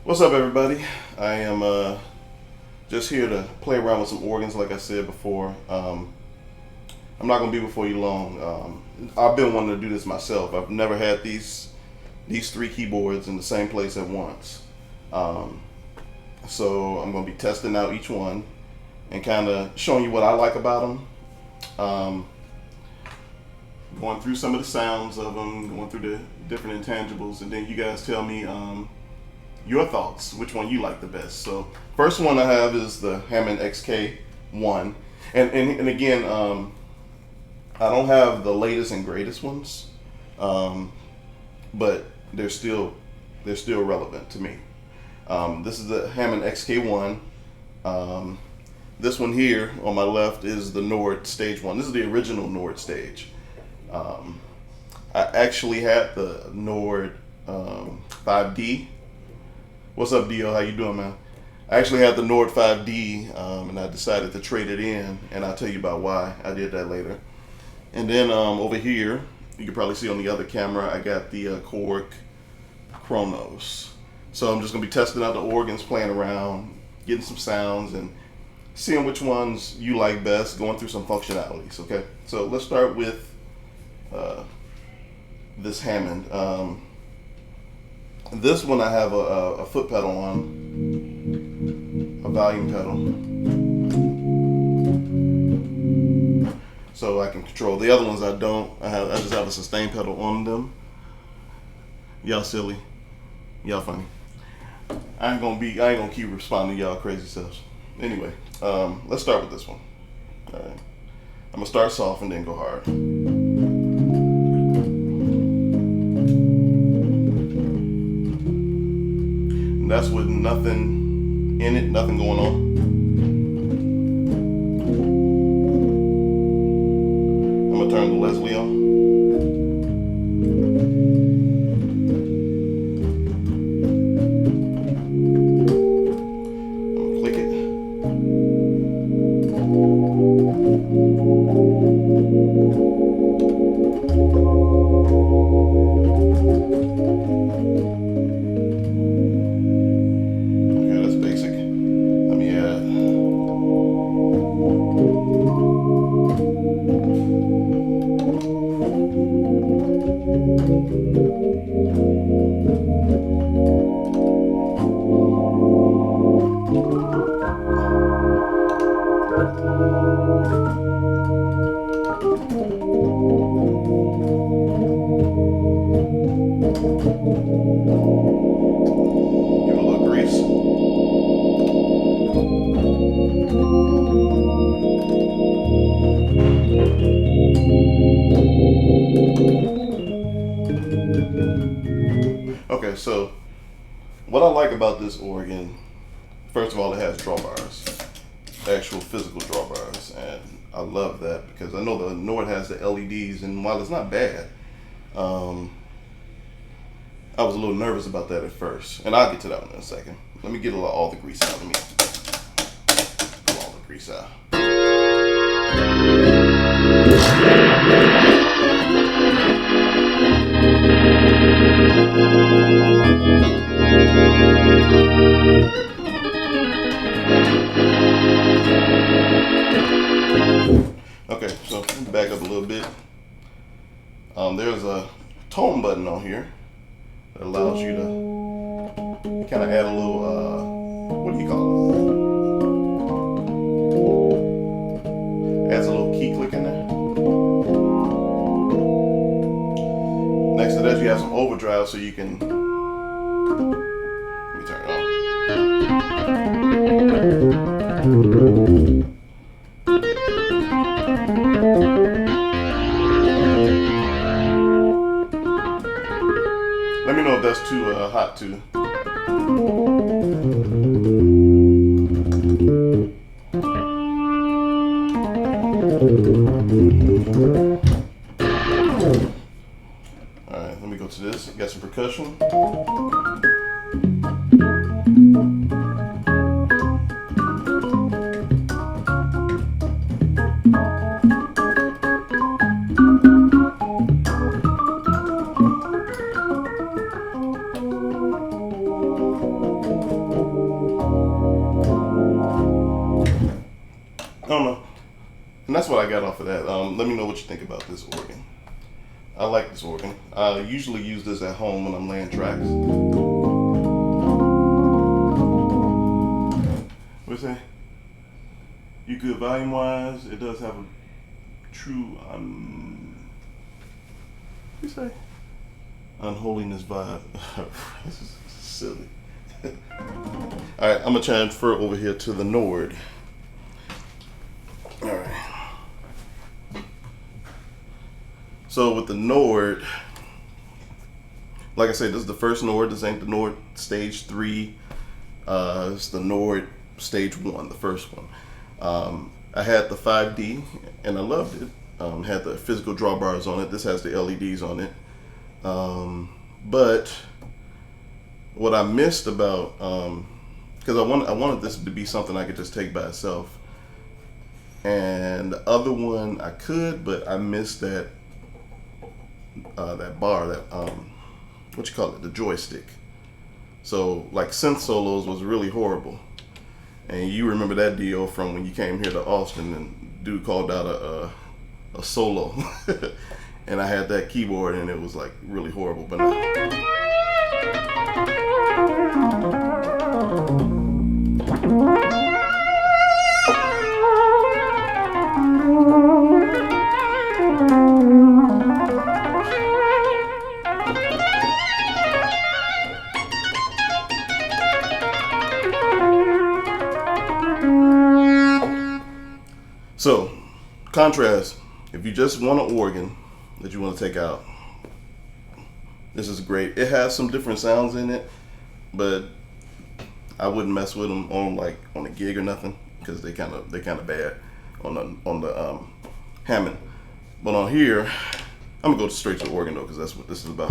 What's up, everybody? I am just here to play around with some organs, like I said before. I'm not gonna be before you long. I've been wanting to do this myself. I've never had these three keyboards in the same place at once. Um, so I'm gonna be testing out each one and kind of showing you what I like about them. Um, Going through some of the sounds of them, going through the different intangibles, and then you guys tell me your thoughts, which one you like the best. So first one I have is the Hammond XK1, and again, I don't have the latest and greatest ones, but they're still relevant to me. This is the Hammond XK1. This one here on my left is the Nord Stage 1. This is the original Nord stage. I actually had the Nord 5D. What's up, Dio? How you doing, man? I actually had the Nord 5D, and I decided to trade it in, and I'll tell you about why I did that later. And then over here, you can probably see on the other camera, I got the Korg Kronos. So I'm just gonna be testing out the organs, playing around, getting some sounds, and seeing which ones you like best, going through some functionalities. Okay, so let's start with this Hammond. This one I have a foot pedal on, a volume pedal, so I can control. The other ones I don't. I just have a sustain pedal on them. Y'all silly, y'all funny. I ain't gonna keep responding to y'all crazy selves. Anyway, let's start with this one. All right, I'm gonna start soft and then go hard. That's with nothing in it, nothing going on. I'm gonna turn the Leslie on. I'm gonna click it. Give it a little grease. Okay, so what I like about this organ, first of all, it has drawbars, actual physical drawbars, and I love that because I know the Nord has the LEDs, and while it's not bad, I was a little nervous about that at first, and I'll get to that one in a second. Let me get all the grease out. Let me pull all the grease out. Okay, so back up a little bit. There's a tone button on here that allows you to kind of add a little, what do you call it? Adds a little key click in there. Next to that, you have some overdrive, so you can. Let me turn it on. Let me know if that's too hot too. Alright, let me go to this. Got some percussion. don't know. And that's what I got off of that. Let me know what you think about this organ. I like this organ. I usually use this at home when I'm laying tracks. What's that? You good volume wise? It does have a true what you say? Unholiness vibe. This is silly. Alright, I'm gonna transfer over here to the Nord. Alright. So with the Nord, like I said, this is the first Nord. This ain't the Nord stage 3. It's the Nord stage 1, the first one. I had the 5D and I loved it. Had the physical drawbars on it. This has the LEDs on it. But what I missed about, because I wanted this to be something I could just take by itself. And the other one I could, but I missed that that bar, that what you call it, the joystick. So like synth solos was really horrible. And you remember that deal from when you came here to Austin and dude called out a solo. And I had that keyboard and it was like really horrible. But so, contrast, if you just want an organ that you want to take out, this is great. It has some different sounds in it, but I wouldn't mess with them on a gig or nothing because they kind of bad on the Hammond. But on here, I'm gonna go straight to the organ though because that's what this is about.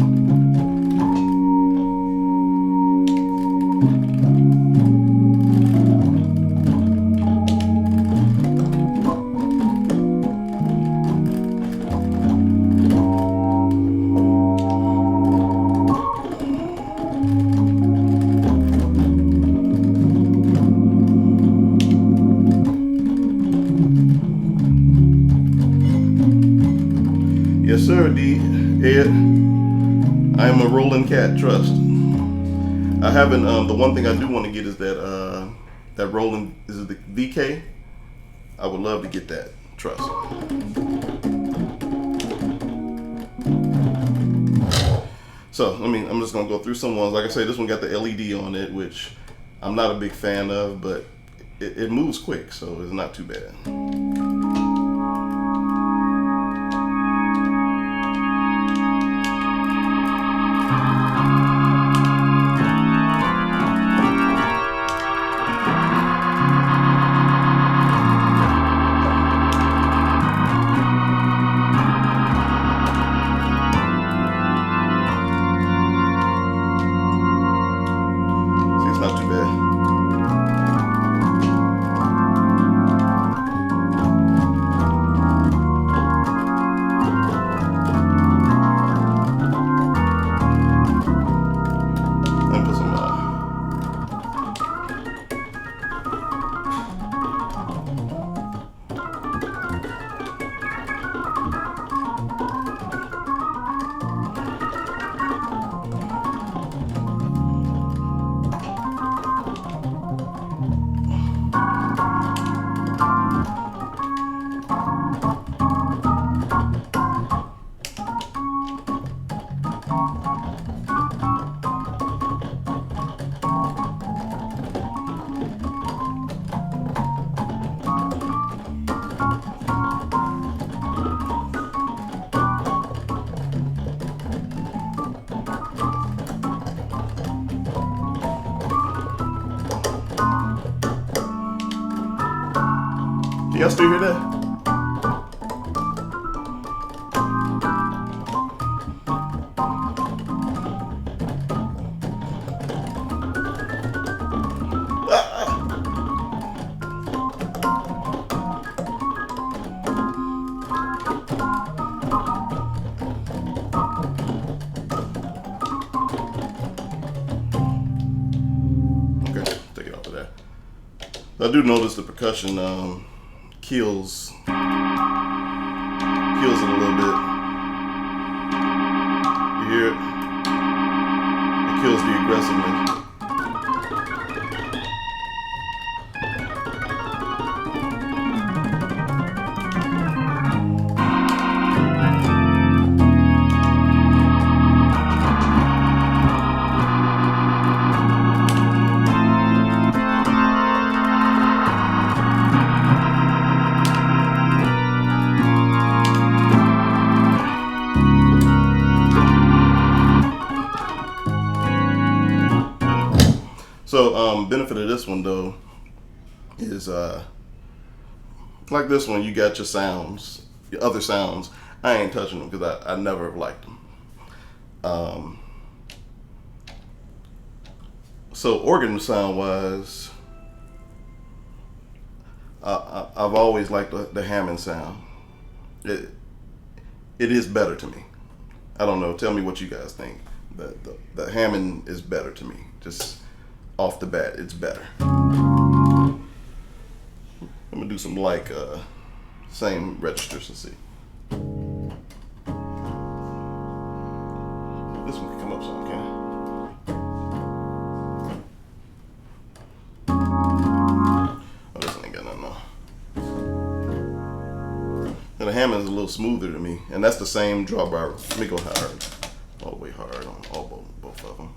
Yes, sir, Ed. I am a rolling cat, trust. I haven't, the one thing I do want to get is that rolling, is it the VK? I would love to get that, trust. So, I'm just going to go through some ones. Like I say, this one got the LED on it, which I'm not a big fan of, but it moves quick, so it's not too bad. Y'all still hear that? Okay, take it off of that. I do notice the percussion kills it a little bit. You hear it? It kills the aggressiveness. So, benefit of this one though is like this one, you got your sounds, your other sounds. I ain't touching them because I never have liked them. So organ sound wise, I've always liked the Hammond sound. It is better to me. I don't know. Tell me what you guys think. The Hammond is better to me. Just off the bat, it's better. I'm gonna do some like same registers and see. This one can come up some, can it? Oh, this one ain't got nothing on. And the Hammond's a little smoother to me, and that's the same drawbar. Let me go hard, all the way hard on both of them.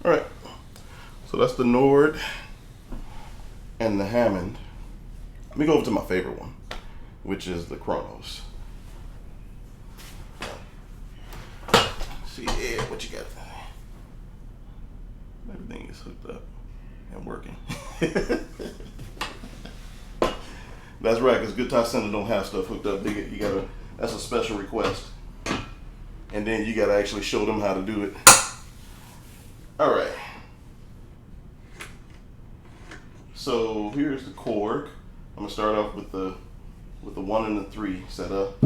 All right, so that's the Nord and the Hammond. Let me go over to my favorite one, which is the Kronos. See, yeah, what you got? Everything is hooked up and working. That's right, because Good Time Center don't have stuff hooked up. That's a special request, and then you gotta actually show them how to do it. All right. So here's the Korg. I'm gonna start off with the 1 and the 3 set up.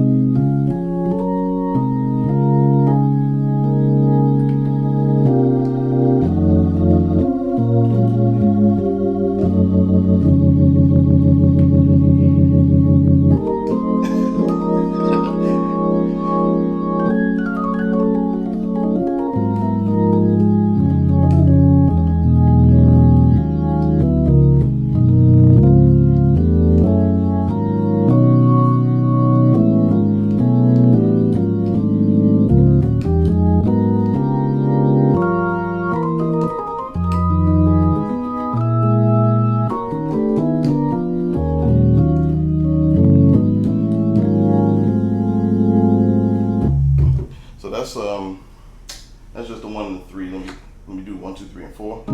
That's just the 1 and the 3. Let me do 1, 2, 3, and 4.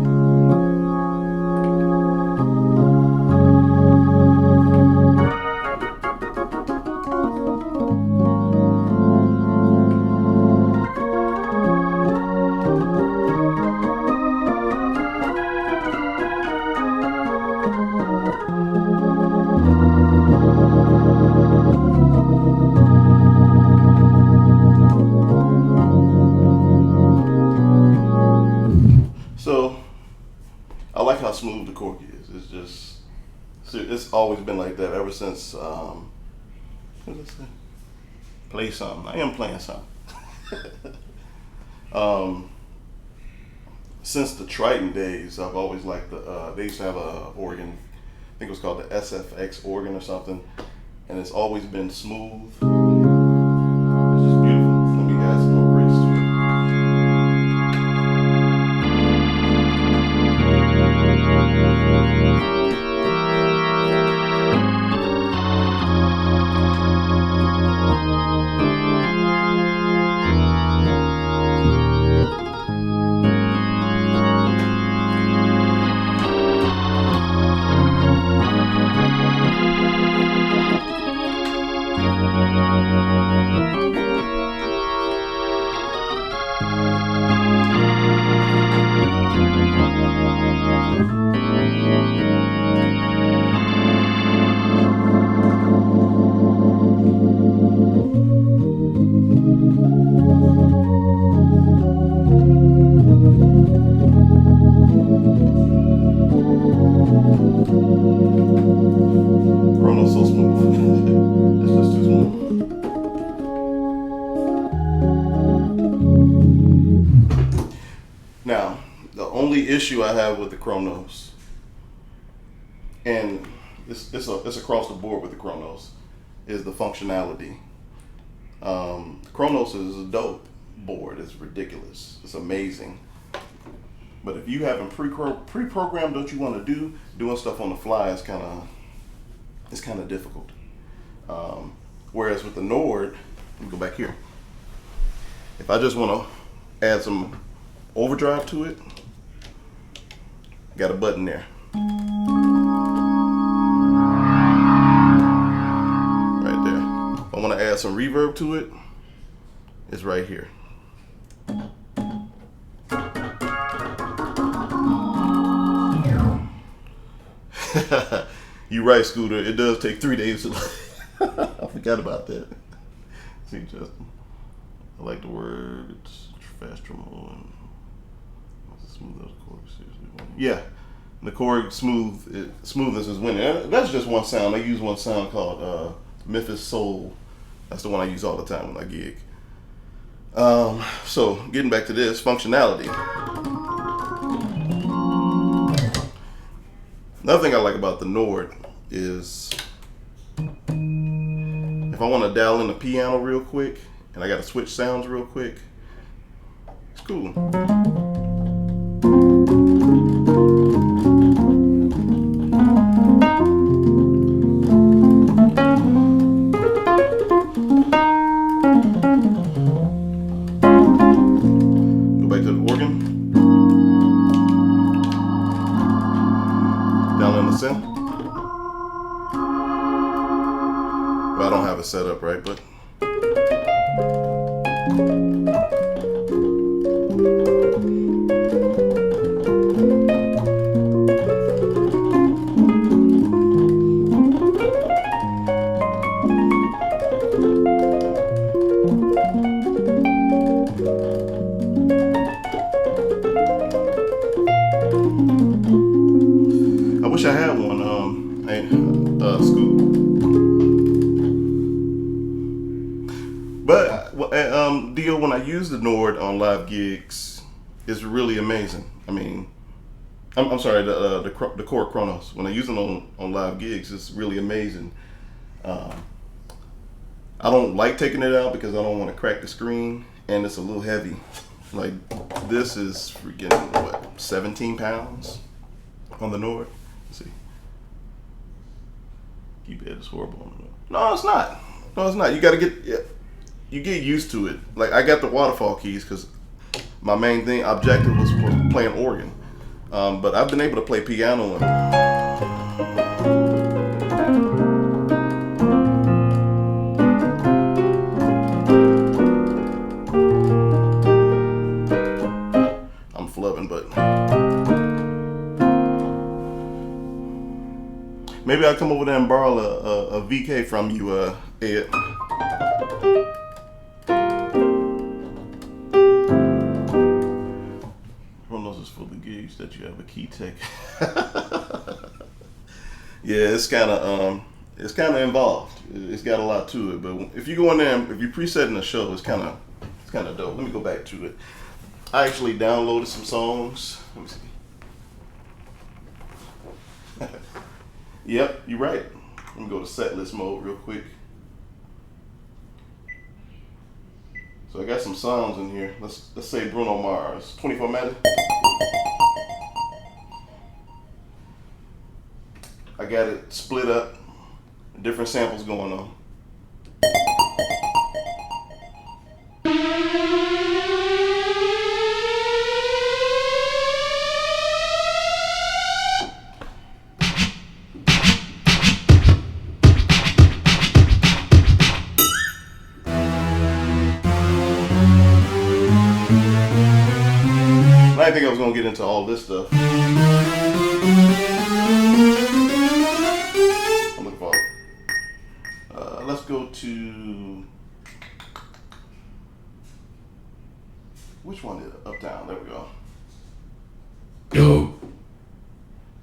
So I like how smooth the Korg is. It's always been like that ever since what did I say? Play something. I am playing something. Since the Triton days, I've always liked they used to have a organ, I think it was called the SFX organ or something, and it's always been smooth. It's just beautiful. Let me add some more grace to it. issue I have with the Kronos, and it's across the board with the Kronos, is the functionality. Kronos is a dope board. It's ridiculous. It's amazing. But if you haven't pre-programmed what you want to do, doing stuff on the fly is kind of difficult. Whereas with the Nord, let me go back here. If I just want to add some overdrive to it, got a button there. Right there. If I want to add some reverb to it, it's right here. You right, Scooter. It does take 3 days to I forgot about that. See, Justin. I like the words. Fast tremolo. Smooth as Korg. Yeah, the Korg smoothness is winning. That's just one sound. I use one sound called Memphis Soul. That's the one I use all the time when I gig. So getting back to this functionality. Another thing I like about the Nord is if I want to dial in the piano real quick and I got to switch sounds real quick, it's cool. Go back to the organ. Down in the synth. Well, I don't have it set up right, but I wish I had one. Scoop. But Dio, when I use the Nord on live gigs, it's really amazing. I mean, I'm sorry, the Korg Kronos. When I use it on live gigs, it's really amazing. I don't like taking it out because I don't want to crack the screen, and it's a little heavy. Like this is freaking what, 17 pounds on the Nord. Let's see. Keypad is horrible on the Nord. No, it's not. No, it's not. You got to you get used to it. Like I got the waterfall keys because my main objective was for playing organ. But I've been able to play piano and I'm flubbing, but maybe I'll come over there and borrow a VK from you, Ed. That you have a key tech. Yeah, it's kind of involved. It's got a lot to it. But if you go in there, and if you presetting the show, it's kind of dope. Let me go back to it. I actually downloaded some songs. Let me see. Yep, you're right. Let me go to set list mode real quick. So I got some sounds in here. Let's say Bruno Mars, 24 Matic. I got it split up, different samples going on. I didn't think I was going to get into all this stuff. I'm looking for it. Let's go to... Which one is it? Up, down. There we go. Do.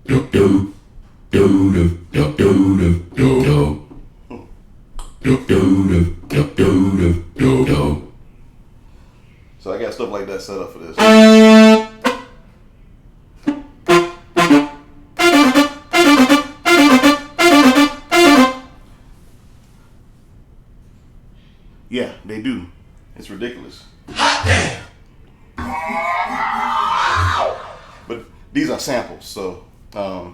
Do, do. Do, do, do, do, do, do, do. Do, do, do, do, do, do, do. So I got stuff like that set up for this. Yeah, they do. It's ridiculous. But these are samples, so I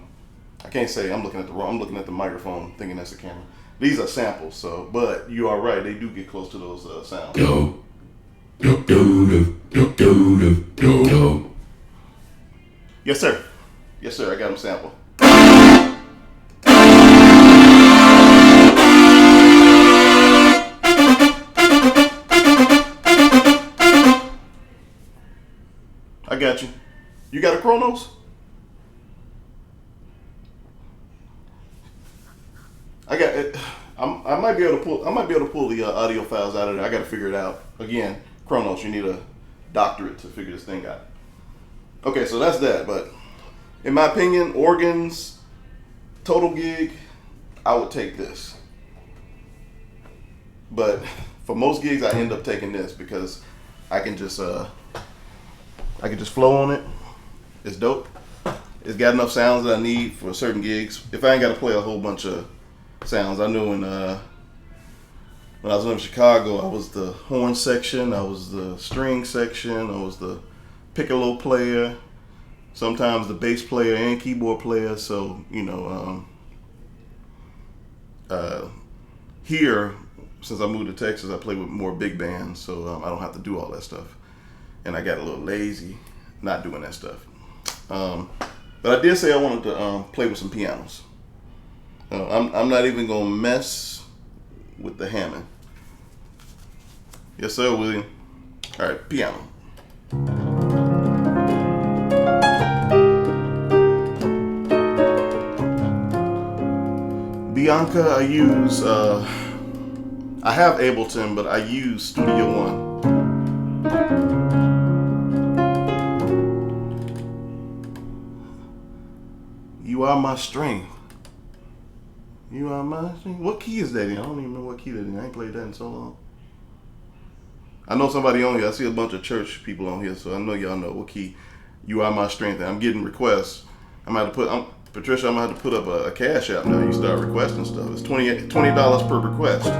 can't say I'm looking at the microphone thinking that's a camera. These are samples, so but you are right, they do get close to those sounds. Do. Do do do do do do do. Yes, sir. Yes, sir. I got them sampled. I got you. You got a Kronos? I got it. I might be able to pull the audio files out of there. I got to figure it out. Again, Kronos. You need a doctorate to figure this thing out. Okay, so that's that. But in my opinion, organs, total gig, I would take this. But for most gigs, I end up taking this because I can just flow on it. It's dope. It's got enough sounds that I need for certain gigs. If I ain't got to play a whole bunch of sounds, I knew when I was living in Chicago, I was the horn section, I was the string section, I was the piccolo player, sometimes the bass player and keyboard player. So here, since I moved to Texas, I play with more big bands, so I don't have to do all that stuff. And I got a little lazy not doing that stuff. But I did say I wanted to play with some pianos. I'm not even gonna mess with the Hammond. Yes, sir, William. All right, piano. Bianca, I use. I have Ableton, but I use Studio One. You are my strength. You are my strength. What key is that in? I don't even know what key that in. I ain't played that in so long. I know somebody on here. I see a bunch of church people on here, so I know y'all know what key. You are my strength. And I'm getting requests. Patricia, I'm gonna have to put up a cash app now. You start requesting stuff. It's $20 per request.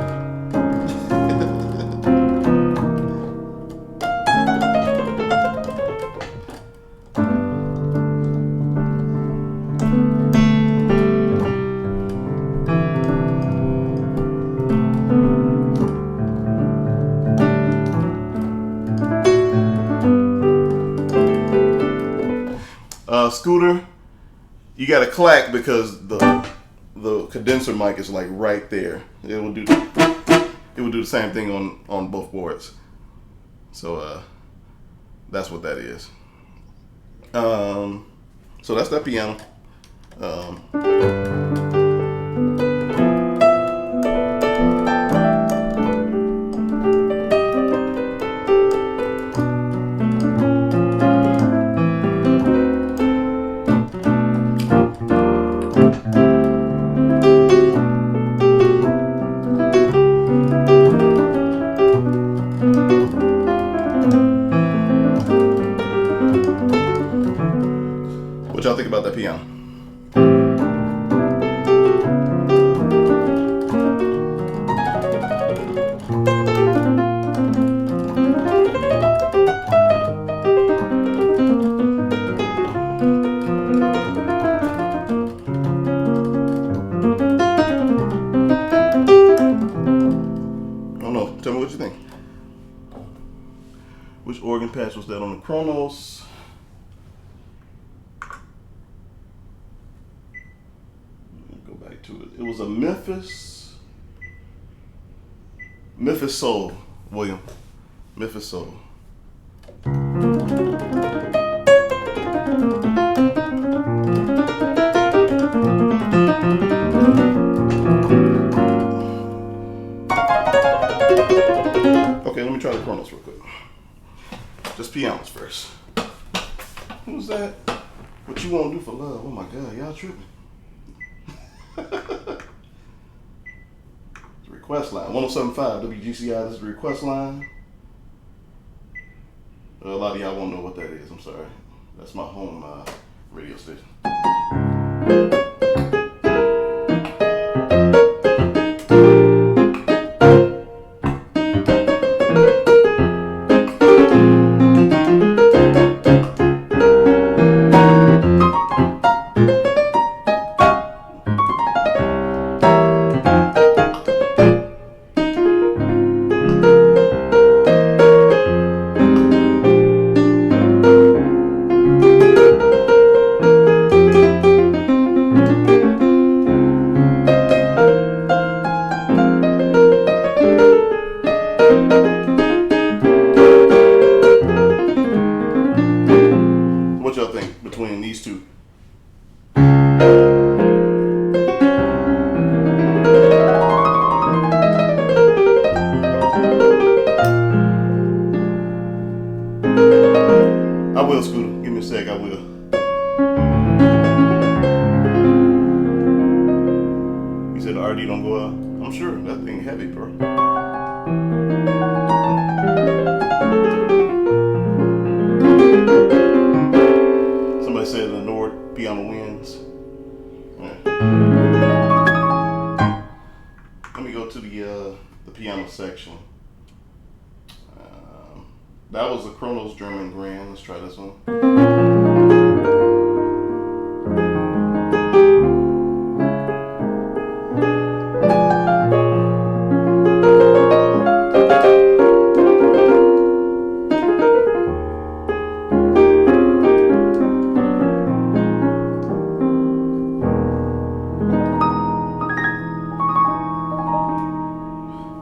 Scooter, you got to clack because the condenser mic is like right there. It will do the same thing on both boards. So that's what that is. So that's that piano. What y'all think about that piano? I don't know. Tell me what you think. Which organ patch was that on the Kronos? To it. It was a Memphis Soul, William. Memphis Soul. Okay, let me try the Kronos real quick. Just pianos first. Who's that? What you want to do for love? Oh my God, y'all tripping. Request line 1075 WGCI. This is the request line. A lot of y'all won't know what that is. I'm sorry. That's my home radio station. That thing heavy, bro. Somebody said the Nord piano wins. Let me go to the piano section. That was the Kronos German Grand. Let's try this one.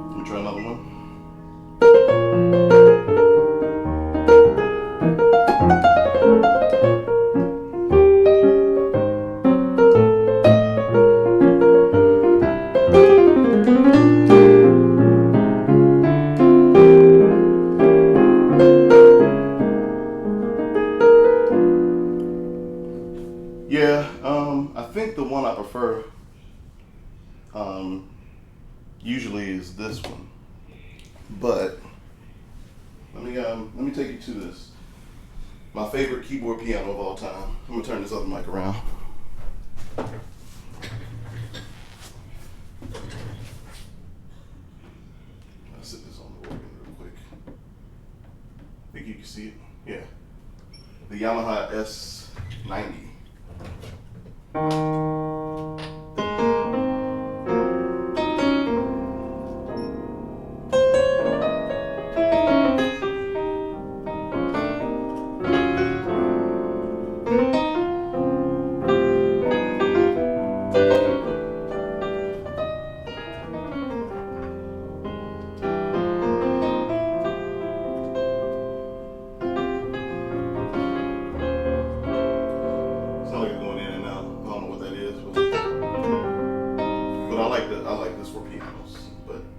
Let me try another one. Yeah, I think the one I prefer usually is this one, but let me take you to this. My favorite keyboard piano of all time. I'm gonna turn this other mic around. I'll set this on the organ real quick. Think you can see it? Yeah. The Yamaha S90.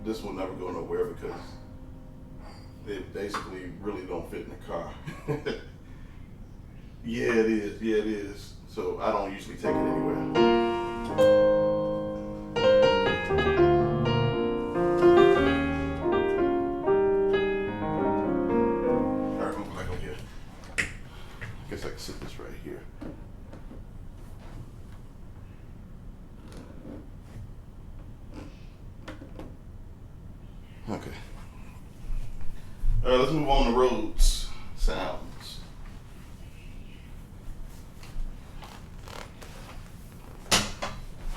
This will never go nowhere because it basically really don't fit in the car. Yeah, it is. Yeah, it is. So I don't usually take it anywhere. All right, I'm gonna go back over here. I guess I can sit this right here. Okay. All right, let's move on to Rhodes sounds.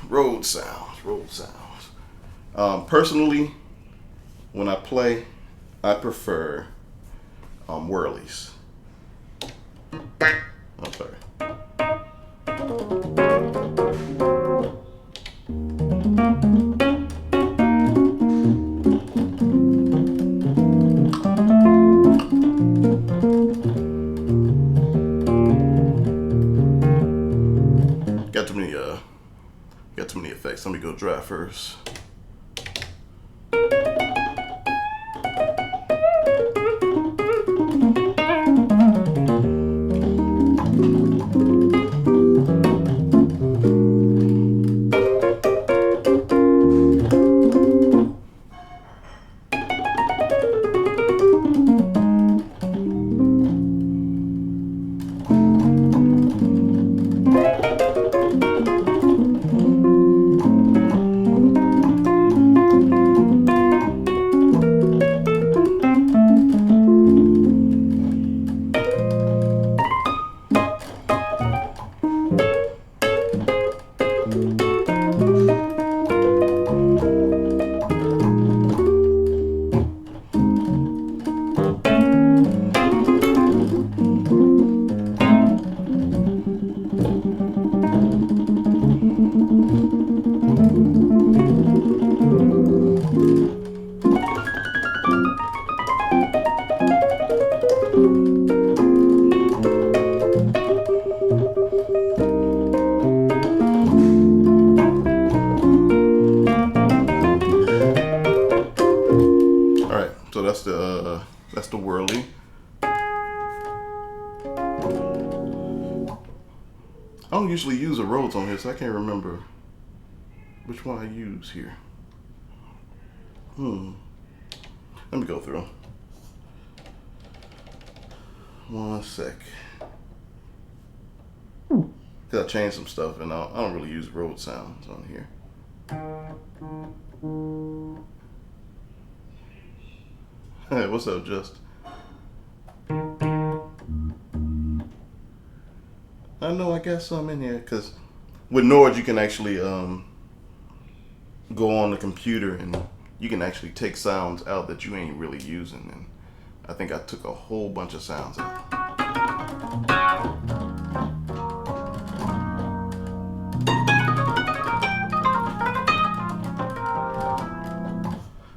Rhodes sounds. Rhodes sounds. Personally, when I play, I prefer whirlies. I'm sorry. Got too many effects. Let me go dry first. That's the whirly. I don't usually use a Rhodes on here, so I can't remember which one I use here. Let me go through. One sec. Cause I changed some stuff, and I don't really use road sounds on here. Hey, what's up, Just? I know I got some in here, cause with Nord you can actually go on the computer and you can actually take sounds out that you ain't really using, and I think I took a whole bunch of sounds out.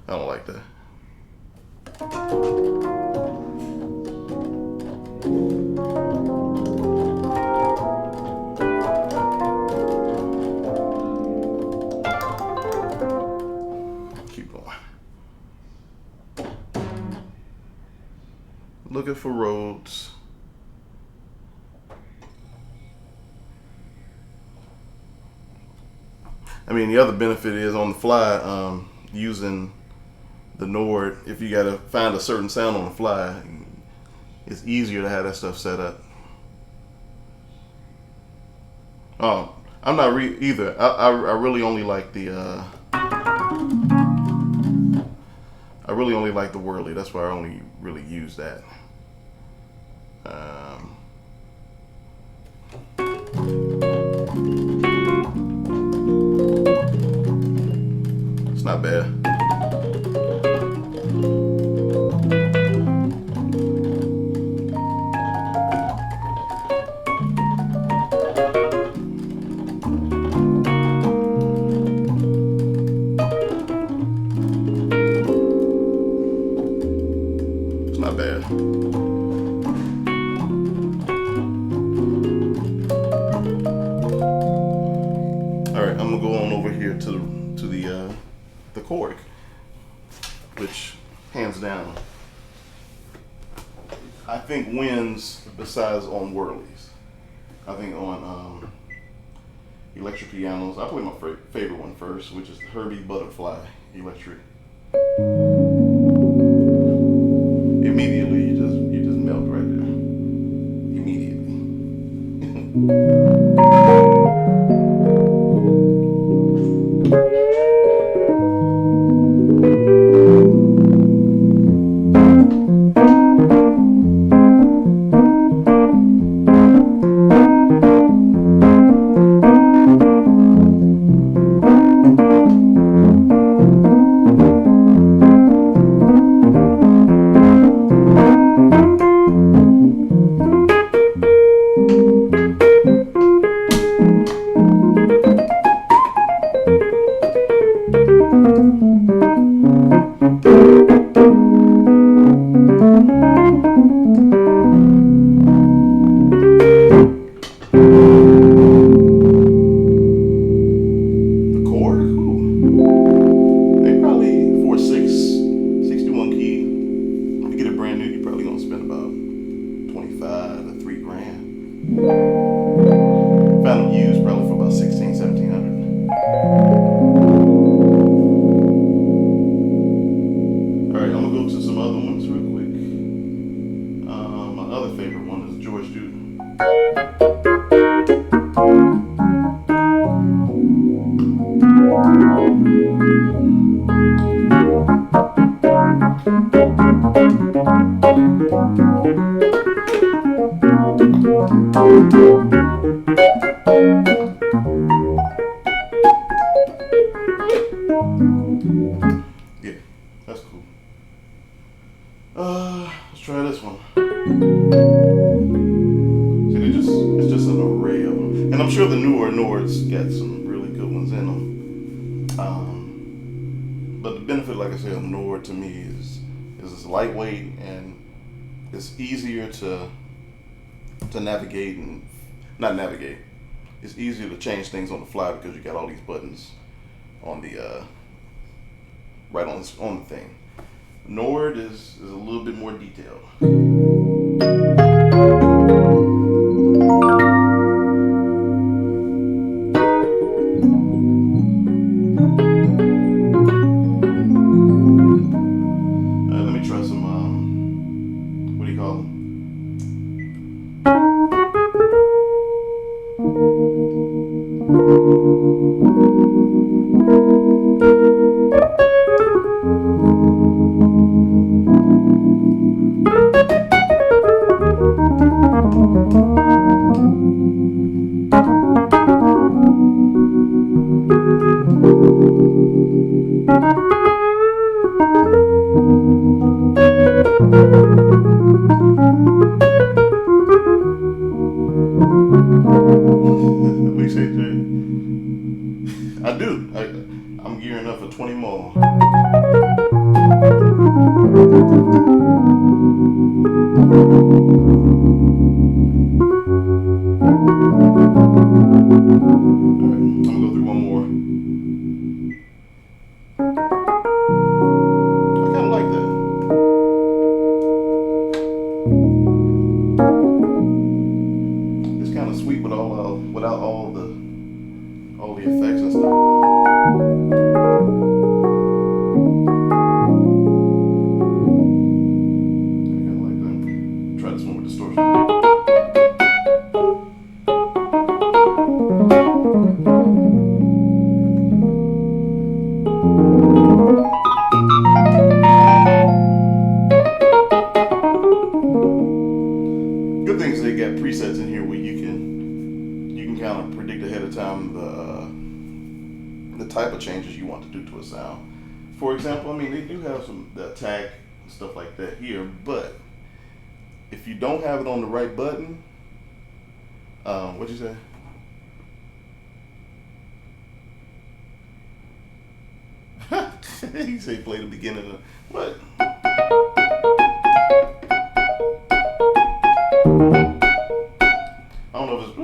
I don't like that. Keep going. Looking for roads. I mean, the other benefit is on the fly, using the Nord, if you gotta find a certain sound on the fly, it's easier to have that stuff set up. Oh, I'm not either. I really only like the I really only like the Whirly. That's why I only really use that. It's not bad. It's not bad. All right, I'm gonna go on over here to the Korg, which hands down I think wins besides on Whirlies. I think on electric pianos, I play my favorite one first, which is the Herbie Butterfly electric. Immediately, you just melt right there. Immediately. Found them used probably for about 16, 1700. Alright, I'm gonna go to some other ones real quick. My other favorite one is George Duke. Yeah, that's cool. Let's try this one. See, it's just an array of them. And I'm sure the newer Nords got some really good ones in them. But the benefit, like I said, of Nord to me is it's lightweight and it's easier to navigate and not navigate. It's easier to change things on the fly because you got all these buttons on the right on the thing. Nord is a little bit more detailed. What you say, Jay? I do. I'm gearing up for 20 more. Alright, I'm gonna go through one more. I kinda like that. It's kinda sweet without all the effects and stuff. I kinda like that. Try this one with distortion. Good thing is they got presets in here where you can kind of predict ahead of time the type of changes you want to do to a sound. For example, I mean they do have the attack and stuff like that here, but if you don't have it on the right button, what'd you say? He say play the beginning of what? I don't know if it's.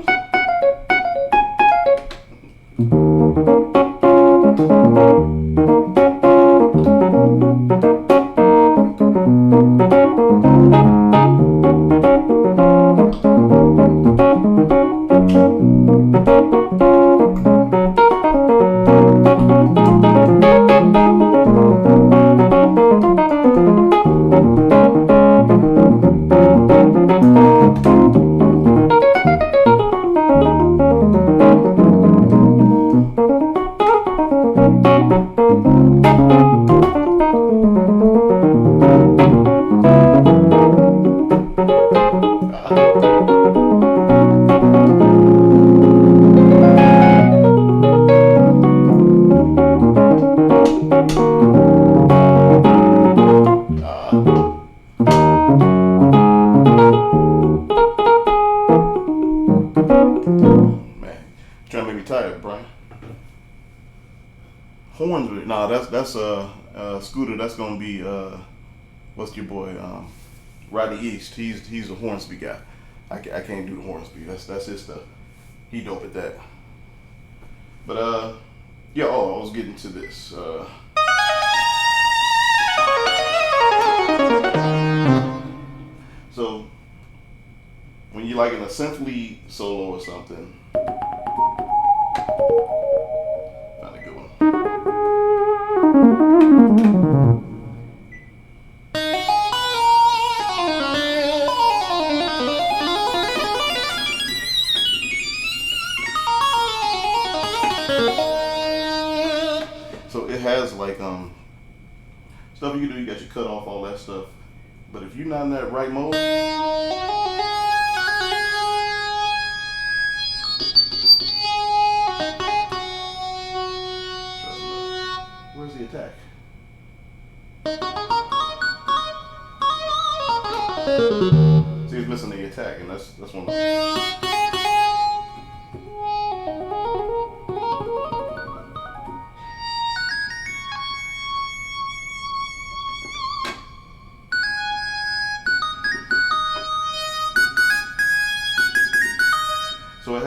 Man, trying to make me tired, Brian. Horns, nah, that's Scooter. That's gonna be what's your boy, Rodney East. He's a Hornsby guy. I can't do the Hornsby. That's his stuff. He dope at that. But yeah. Oh, I was getting to this. So when you like in a synth lead solo or something, find a good one. So it has like stuff you can do. You got your cut off, all that stuff. But if you're not in that right mode, where's the attack? See, he's missing the attack, and that's one. So it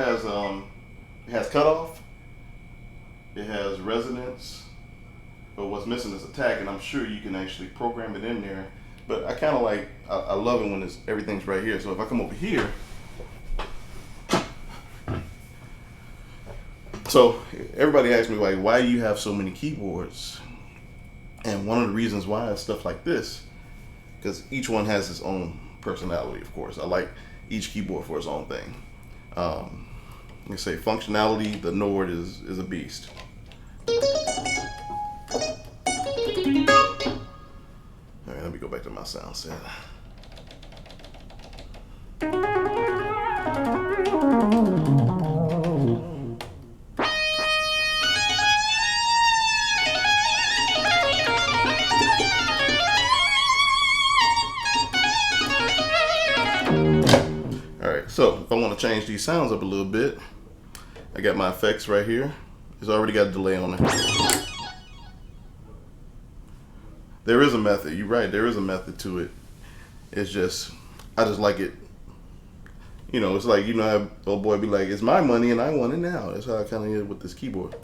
has cutoff, it has resonance, but what's missing is attack, and I'm sure you can actually program it in there. But I kind of like, I love it when everything's right here. So if I come over here, so everybody asks me like, why do you have so many keyboards? And one of the reasons why is stuff like this, because each one has its own personality. Of course, I like each keyboard for its own thing. Let me say functionality, the Nord is a beast. All right, let me go back to my sound set. So if I want to change these sounds up a little bit, I got my effects right here. It's already got a delay on it. There is a method. You're right. There is a method to it. It's just, I just like it. You know, it's like, you know, how old boy be like, it's my money and I want it now. That's how I kind of is with this keyboard.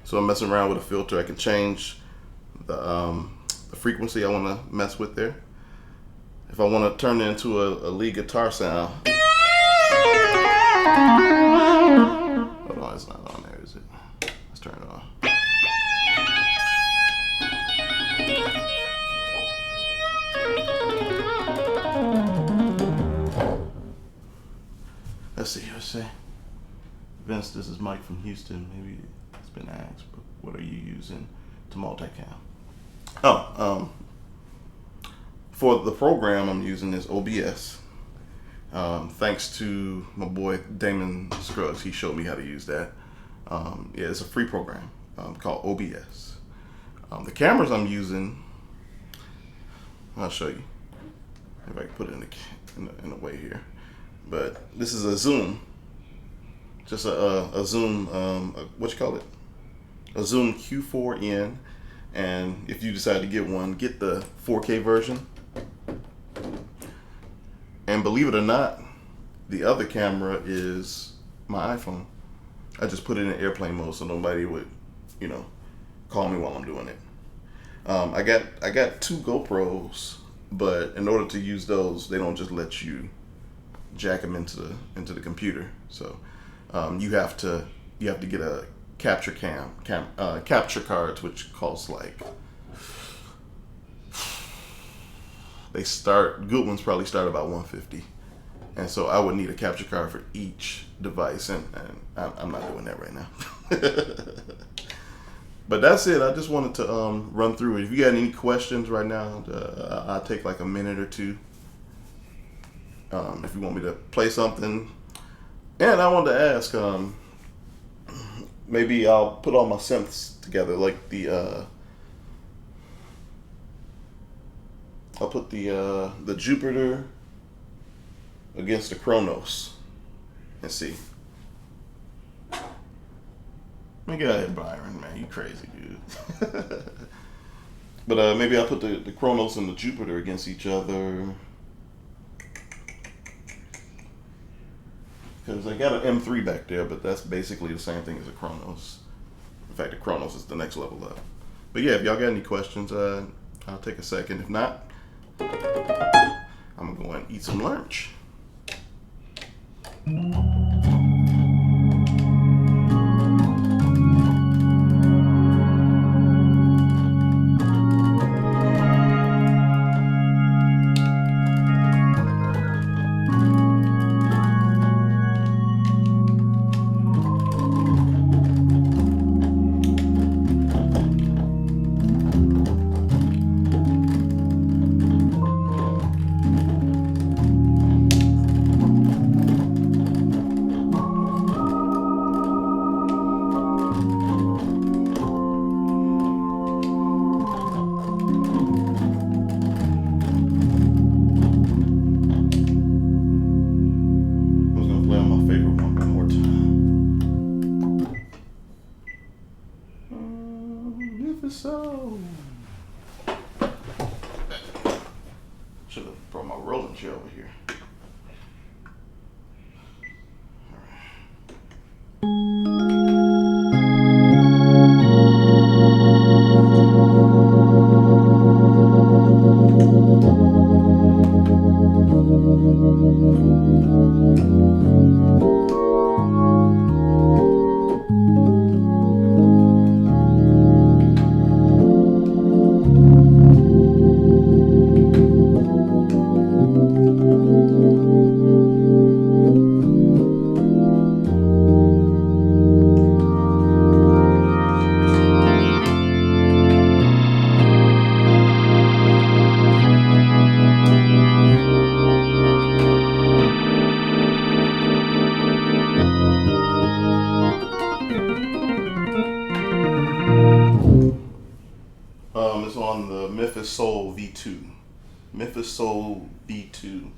So I'm messing around with a filter. I can change the frequency I want to mess with there. If I want to turn it into a lead guitar sound. Hold on, it's not on there, is it? Let's turn it on. Let's see, Vince, this is Mike from Houston. Maybe it's been asked, but what are you using to multicam? For the program I'm using is OBS. Thanks to my boy Damon Scruggs, he showed me how to use that. Yeah, it's a free program called OBS. The cameras I'm using, I'll show you if I can put it in a way here. But this is a Zoom, just a Zoom, what you call it? A Zoom Q4N. And if you decide to get one, get the 4K version. And believe it or not, the other camera is my iPhone. I just put it in airplane mode so nobody would, you know, call me while I'm doing it. I got 2 GoPros, but in order to use those, they don't just let you jack them into the computer. So you have to get a capture capture cards, which costs like, good ones probably start about $150, and so I would need a capture card for each device, and I'm not doing that right now. But that's it. I just wanted to run through it. If you got any questions right now, I'll take like a minute or two. If you want me to play something, and I wanted to ask, maybe I'll put all my synths together, like I'll put the Jupiter against the Kronos and see. Man, get out of here, Byron, man, you crazy, dude. But maybe I'll put the Kronos and the Jupiter against each other. Because I got an M3 back there, but that's basically the same thing as a Kronos. In fact, the Kronos is the next level up. But yeah, if y'all got any questions, I'll take a second. If not, I'm going to eat some lunch. So, should have brought my rolling chair over here. Memphis Soul V2. Memphis Soul V2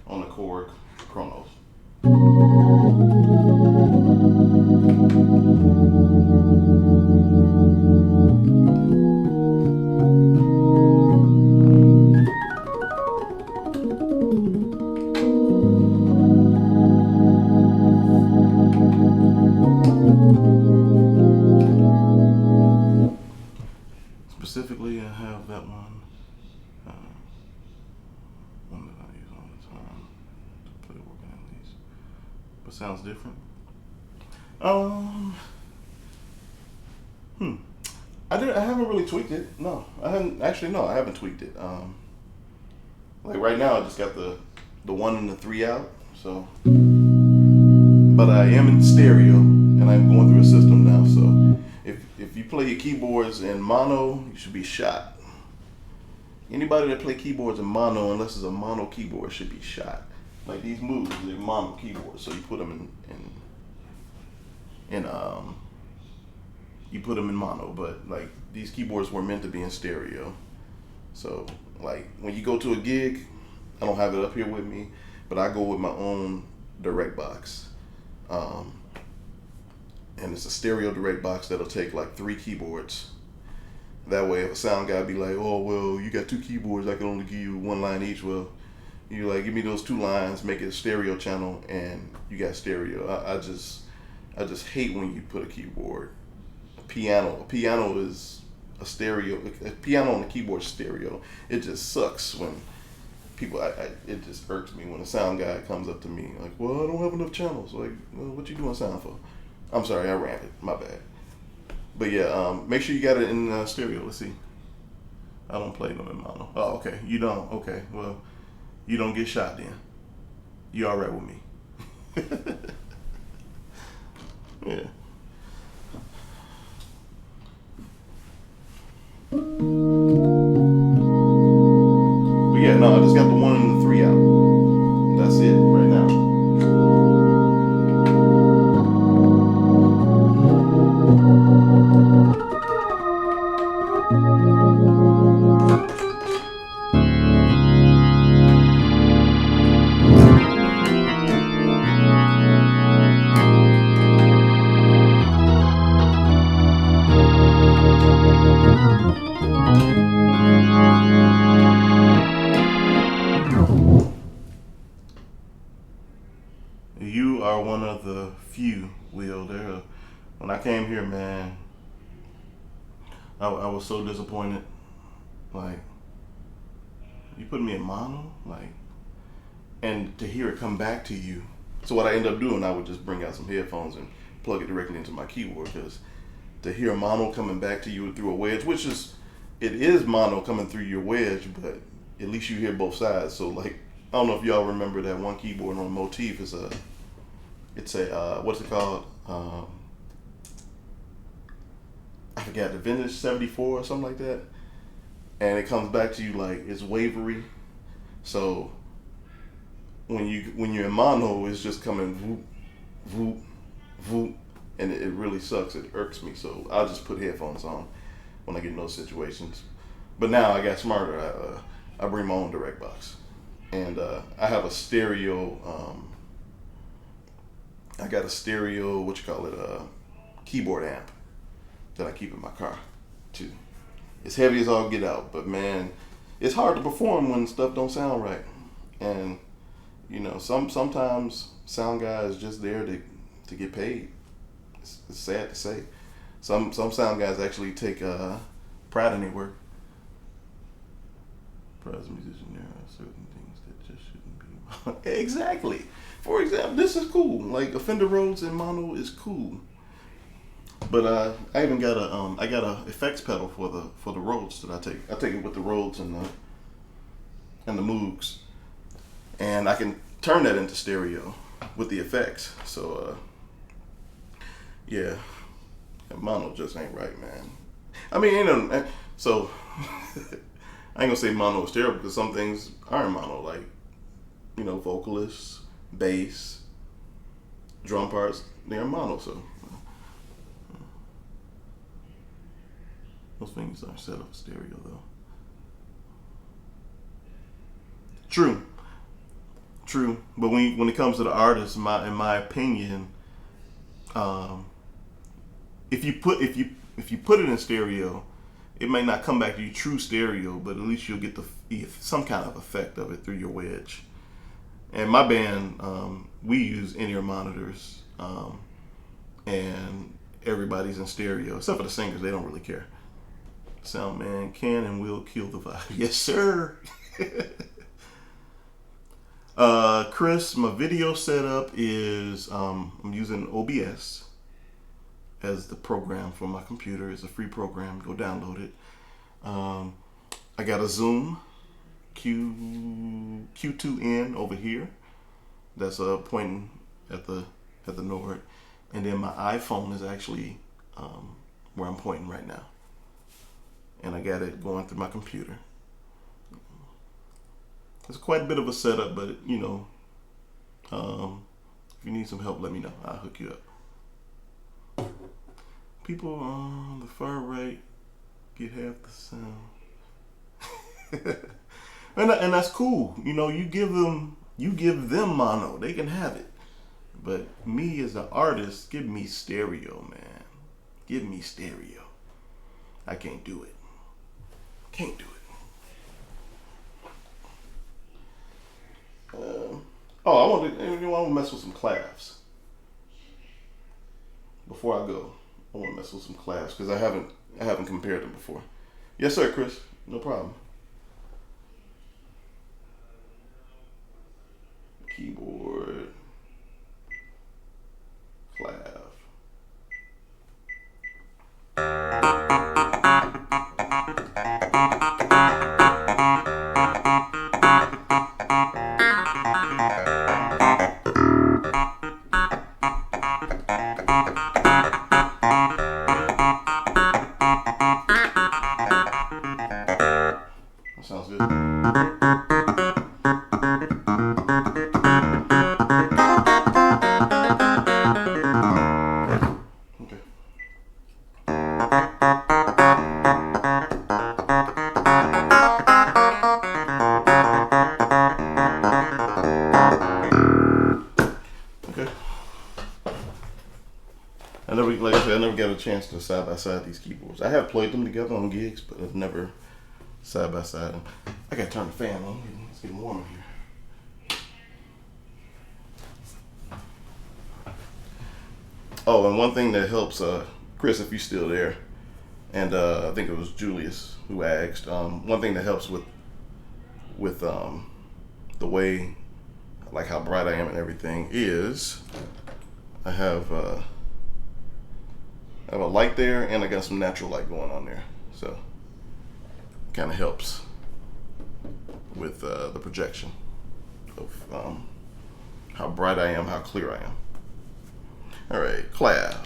on the Korg Kronos. Specifically, I have that one. One that I use all the time to play working at least. But sounds different. I haven't really tweaked it. No, I haven't. Actually, no, I haven't tweaked it. Like right now, I just got the 1 and the 3 out. So, but I am in stereo, and I'm going through a system now. So, if you play your keyboards in mono, you should be shot. Anybody that play keyboards in mono, unless it's a mono keyboard, should be shot. Like these moves, they're mono keyboards, so you put them you put them in mono. But like these keyboards were meant to be in stereo. So like when you go to a gig, I don't have it up here with me, but I go with my own direct box. And it's a stereo direct box that'll take like 3 keyboards. That way, if a sound guy be like, "Oh well, you got 2 keyboards, I can only give you 1 line each." Well, you like give me those 2 lines, make it a stereo channel, and you got stereo. I just hate when you put a keyboard, a piano is a stereo. A piano on the keyboard is stereo. It just sucks when people. It just irks me when a sound guy comes up to me like, "Well, I don't have enough channels." Like, well, what you doing sound for? I'm sorry, I ranted. My bad. But yeah, make sure you got it in stereo. Let's see. I don't play them in mono. Oh, okay. You don't? Okay. Well, you don't get shot then. You all right with me? Yeah. But yeah, no, I just got the 1 and the 3 out. That's it right now. You are one of the few, Will. When I came here, man, I was so disappointed. Like, you put me in mono, like, and to hear it come back to you. So what I end up doing, I would just bring out some headphones and plug it directly into my keyboard, because to hear mono coming back to you through a wedge, it is mono coming through your wedge, but at least you hear both sides. So like, I don't know if y'all remember that one keyboard on Motif is it's a what's it called? I forgot, the Vintage 74 or something like that. And it comes back to you like it's wavery. So when you're in mono, it's just coming whoop, whoop, whoop, and it really sucks. It irks me. So I'll just put headphones on when I get in those situations. But now I got smarter. I bring my own direct box, and I have a stereo. I got a stereo, keyboard amp that I keep in my car too. It's heavy as all get out, but man, it's hard to perform when stuff don't sound right. And you know, sometimes sound guy is just there to get paid. It's sad to say. Some sound guys actually take pride in their work. Pride as a musician, there are certain things that just shouldn't be. Exactly. For example, this is cool. Like a Fender Rhodes in mono is cool. But I even got a effects pedal for the Rhodes that I take. I take it with the Rhodes and the Moogs, and I can turn that into stereo with the effects. So yeah, mono just ain't right, man. I mean, so I ain't gonna say mono is terrible, because some things are in mono, like, you know, vocalists, bass, drum parts, they're in mono. So Those fingers aren't set up for stereo though. True. But when it comes to the artist, in my opinion, if you put it in stereo, it may not come back to you true stereo, but at least you'll get some kind of effect of it through your wedge. And my band, we use in-ear monitors, and everybody's in stereo except for the singers. They don't really care. Sound man can and will kill the vibe. Yes, sir. Chris, my video setup is I'm using OBS as the program for my computer. It's a free program. Go download it. I got a Zoom Q2N over here. That's pointing at the Nord, and then my iPhone is actually where I'm pointing right now, and I got it going through my computer. It's quite a bit of a setup, but you know, if you need some help, let me know. I'll hook you up. People on the far right get half the sound. and that's cool. You know, you give them mono, they can have it. But me as an artist, give me stereo, man. Give me stereo. I can't do it. Can't do it. I want to mess with some claves. Before I go, I want to mess with some claves because I haven't compared them before. Yes, sir, Chris. No problem. Keyboard. Clav. That sounds good. I never got a chance to side by side these keyboards. I have played them together on gigs, but I've never side by side. I gotta turn the fan on. It's getting warm in here. Oh, and one thing that helps, Chris, if you're still there, and I think it was Julius who asked. One thing that helps with the way, like how bright I am and everything, is I have a light there, and I got some natural light going on there, so kind of helps with the projection of how bright I am, how clear I am. All right, clav.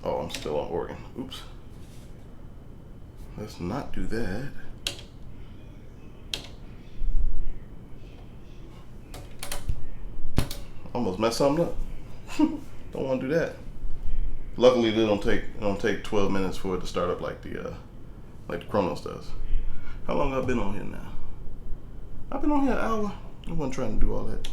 Oh, I'm still on organ. Oops. Let's not do that. Almost messed something up. Don't want to do that. Luckily, it don't take 12 minutes for it to start up like the Kronos does. How long have I been on here now? I've been on here an hour. I wasn't trying to do all that.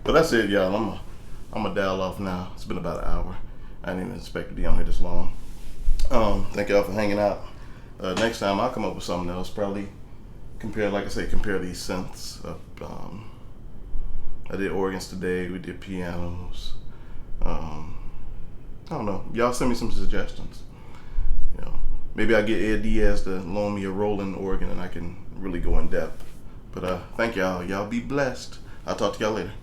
But that's it, y'all. I'm gonna dial off now. It's been about an hour. I didn't even expect to be on here this long. Thank y'all for hanging out. Next time I'll come up with something else. Probably compare, like I say, compare these synths. I did organs today. We did pianos. I don't know. Y'all send me some suggestions. You know, maybe I get Ed Diaz to loan me a rolling organ and I can really go in depth. But thank y'all. Y'all be blessed. I'll talk to y'all later.